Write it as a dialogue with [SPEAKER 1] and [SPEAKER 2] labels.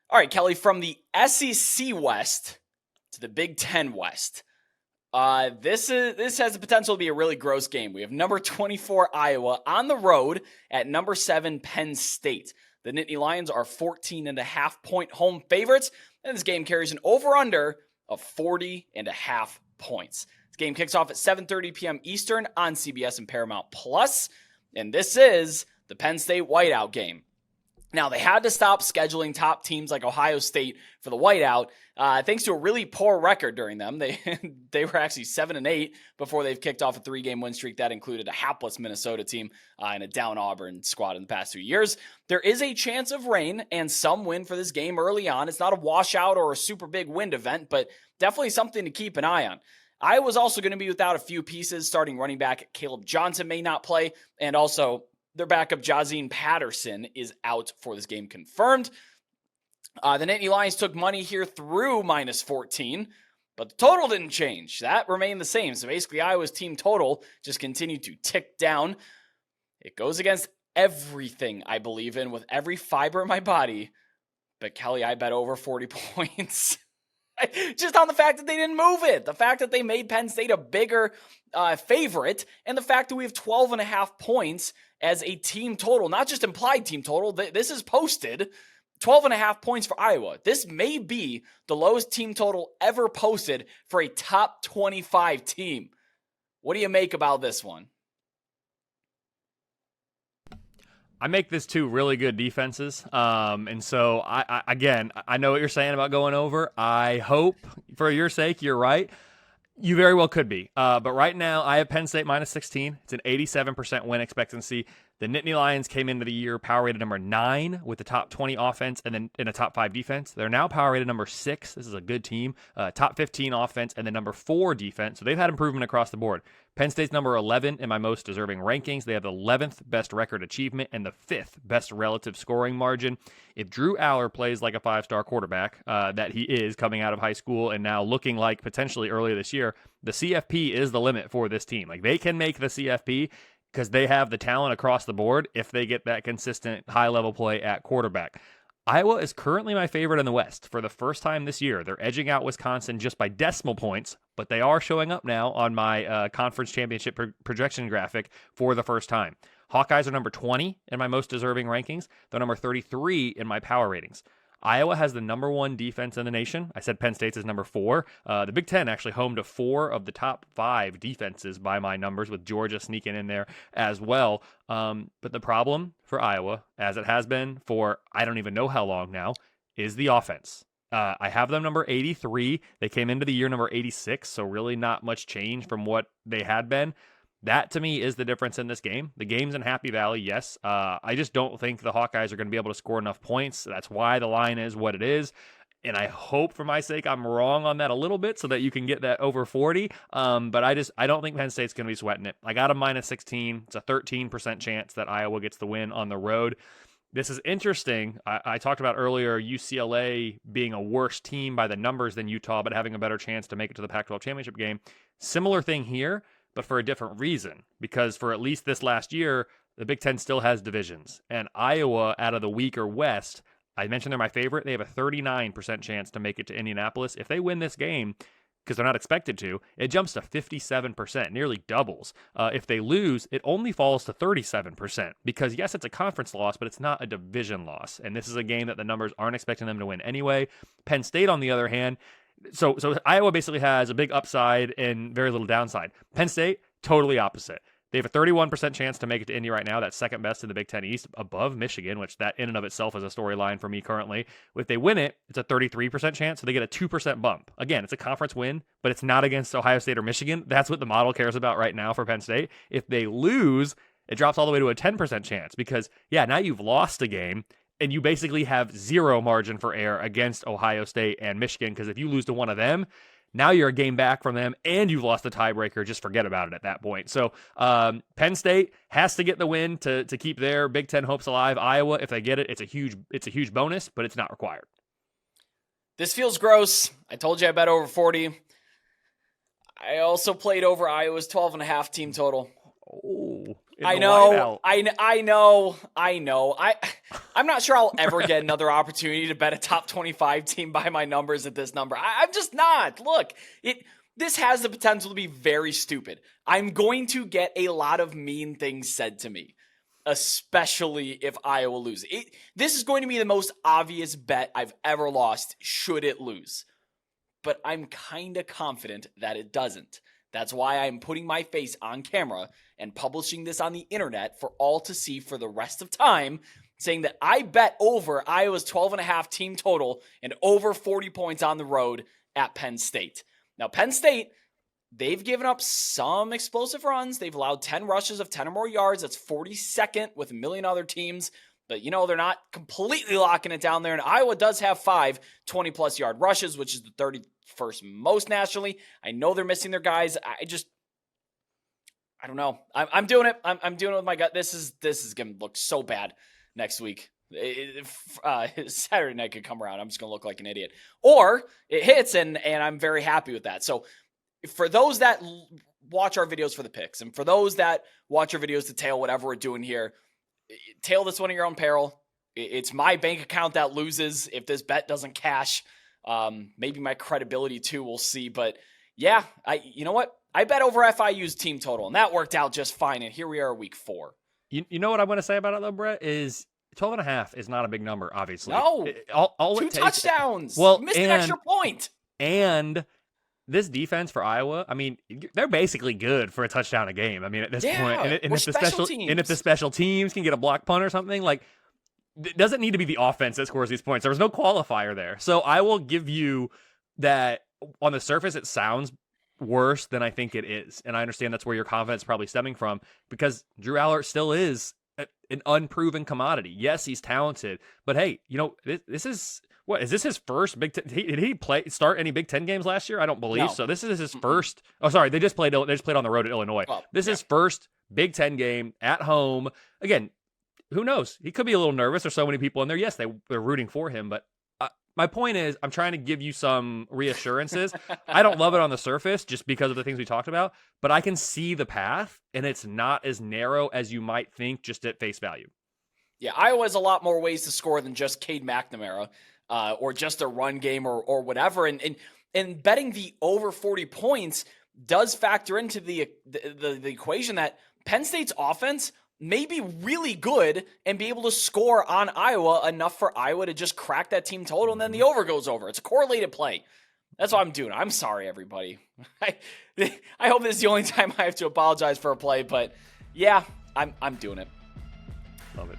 [SPEAKER 1] All right, Kelly, from the SEC West to the Big Ten West. This has the potential to be a really gross game. We have number 24 Iowa on the road at number 7 Penn State. The Nittany Lions are 14.5-point home favorites, and this game carries an over-under of 40.5 points. This game kicks off at 7:30 p.m. Eastern on CBS and Paramount Plus, and this is the Penn State whiteout game. Now, they had to stop scheduling top teams like Ohio State for the whiteout, thanks to a really poor record during them. They were actually 7-8 before they've kicked off a 3-game win streak that included a hapless Minnesota team and a down Auburn squad in the past 2 years. There is a chance of rain and some wind for this game early on. It's not a washout or a super big wind event, but definitely something to keep an eye on. Iowa's also going to be without a few pieces. Starting running back Caleb Johnson may not play, and also their backup Jazeen Patterson is out for this game confirmed. The Nittany Lions took money here through minus 14, but the total didn't change. That remained the same. So basically Iowa's team total just continued to tick down. It goes against everything I believe in with every fiber in my body. But Kelly, I bet over 40 points. Just on the fact that they didn't move it. The fact that they made Penn State a bigger favorite. And the fact that we have 12.5 points as a team total. Not just implied team total. This is posted. 12.5 points for Iowa. This may be the lowest team total ever posted for a top 25 team. What do you make about this one?
[SPEAKER 2] I make this two really good defenses. And so, I know what you're saying about going over. I hope, for your sake, you're right. You very well could be. But right now, I have Penn State minus 16. It's an 87% win expectancy. The Nittany Lions came into the year power rated number 9 with the top 20 offense and then in a top 5 defense. They're now power rated number 6. This is a good team. Top 15 offense and then number 4 defense. So they've had improvement across the board. Penn State's number 11 in my most deserving rankings. They have the 11th best record achievement and the 5th best relative scoring margin. If Drew Aller plays like a 5-star quarterback that he is coming out of high school and now looking like potentially earlier this year, the CFP is the limit for this team. Like, they can make the CFP because they have the talent across the board if they get that consistent high-level play at quarterback. Iowa is currently my favorite in the West for the first time this year. They're edging out Wisconsin just by decimal points, but they are showing up now on my conference championship projection graphic for the first time. Hawkeyes are number 20 in my most deserving rankings. They're number 33 in my power ratings. Iowa has the number 1 defense in the nation. I said Penn State's is number 4. The Big Ten actually home to 4 of the top 5 defenses by my numbers, with Georgia sneaking in there as well. But the problem for Iowa, as it has been for I don't even know how long now, is the offense. I have them number 83. They came into the year number 86, so really not much change from what they had been. That, to me, is the difference in this game. The game's in Happy Valley, yes. I just don't think the Hawkeyes are going to be able to score enough points. That's why the line is what it is. And I hope, for my sake, I'm wrong on that a little bit so that you can get that over 40. But I don't think Penn State's going to be sweating it. I got a minus 16. It's a 13% chance that Iowa gets the win on the road. This is interesting. I talked about earlier UCLA being a worse team by the numbers than Utah, but having a better chance to make it to the Pac-12 championship game. Similar thing here, but for a different reason, because for at least this last year, the Big Ten still has divisions. And Iowa, out of the weaker West, I mentioned they're my favorite. They have a 39% chance to make it to Indianapolis. If they win this game, because they're not expected to, it jumps to 57%, nearly doubles. If they lose, it only falls to 37%, because yes, it's a conference loss, but it's not a division loss. And this is a game that the numbers aren't expecting them to win anyway. Penn State, on the other hand, So Iowa basically has a big upside and very little downside. Penn State, totally opposite. They have a 31% chance to make it to Indy right now. That's second best in the Big Ten East, above Michigan, which that in and of itself is a storyline for me currently. If they win it, it's a 33% chance, so they get a 2% bump. Again, it's a conference win, but it's not against Ohio State or Michigan. That's what the model cares about right now for Penn State. If they lose, it drops all the way to a 10% chance because, now you've lost a game, and you basically have zero margin for error against Ohio State and Michigan, because if you lose to one of them, now you're a game back from them, and you've lost the tiebreaker. Just forget about it at that point. So Penn State has to get the win to keep their Big Ten hopes alive. Iowa, if they get it, it's a huge bonus, but it's not required.
[SPEAKER 1] This feels gross. I told you I bet over 40. I also played over Iowa's 12.5 team total.
[SPEAKER 2] Oh.
[SPEAKER 1] I know. I'm not sure I'll ever get another opportunity to bet a top 25 team by my numbers at this number. I'm just not. Look, this has the potential to be very stupid. I'm going to get a lot of mean things said to me, especially if Iowa loses. This is going to be the most obvious bet I've ever lost should it lose. But I'm kind of confident that it doesn't. That's why I'm putting my face on camera and publishing this on the internet for all to see for the rest of time, saying that I bet over Iowa's 12.5 team total and over 40 points on the road at Penn State. Now, Penn State, they've given up some explosive runs. They've allowed 10 rushes of 10 or more yards. That's 42nd with a million other teams. But, they're not completely locking it down there. And Iowa does have 5 20-plus yard rushes, which is the 31st most nationally. I know they're missing their guys. I don't know. I'm doing it. I'm doing it with my gut. This is going to look so bad next week. Saturday night could come around. I'm just going to look like an idiot. Or it hits, and I'm very happy with that. So for those that watch our videos for the picks, and for those that watch our videos to tail whatever we're doing here, tail this one at your own peril. It's my bank account that loses if this bet doesn't cash. Maybe my credibility too, we'll see. But yeah, you know what? I bet over FIU's team total, and that worked out just fine. And here we are, week 4.
[SPEAKER 2] You know what I want to say about it though, Brett, is 12.5 is not a big number, obviously.
[SPEAKER 1] No,
[SPEAKER 2] all
[SPEAKER 1] 2 touchdowns.
[SPEAKER 2] Well,
[SPEAKER 1] missed an extra point.
[SPEAKER 2] And this defense for Iowa, I mean, they're basically good for a touchdown a game. I mean, at this point, and if the special teams can get a block punt or something, like, it doesn't need to be the offense that scores these points. There was no qualifier there. So I will give you that on the surface, it sounds worse than I think it is. And I understand that's where your confidence is probably stemming from, because Drew Allert still is an unproven commodity. Yes, he's talented, but hey, this is... What is this his first Big Ten? Did he start any Big Ten games last year? I don't believe so. This is his first. Oh, sorry, they just played on the road at Illinois. This is his first Big Ten game at home. Again, who knows? He could be a little nervous. There's so many people in there. Yes, they're rooting for him, but my point is, I'm trying to give you some reassurances. I don't love it on the surface just because of the things we talked about, but I can see the path, and it's not as narrow as you might think just at face value.
[SPEAKER 1] Yeah, Iowa has a lot more ways to score than just Cade McNamara. Or just a run game or whatever. And betting the over 40 points does factor into the equation that Penn State's offense may be really good and be able to score on Iowa enough for Iowa to just crack that team total, and then the over goes over. It's a correlated play. That's what I'm doing. I'm sorry, everybody. I hope this is the only time I have to apologize for a play, but yeah, I'm doing it.
[SPEAKER 2] Love it.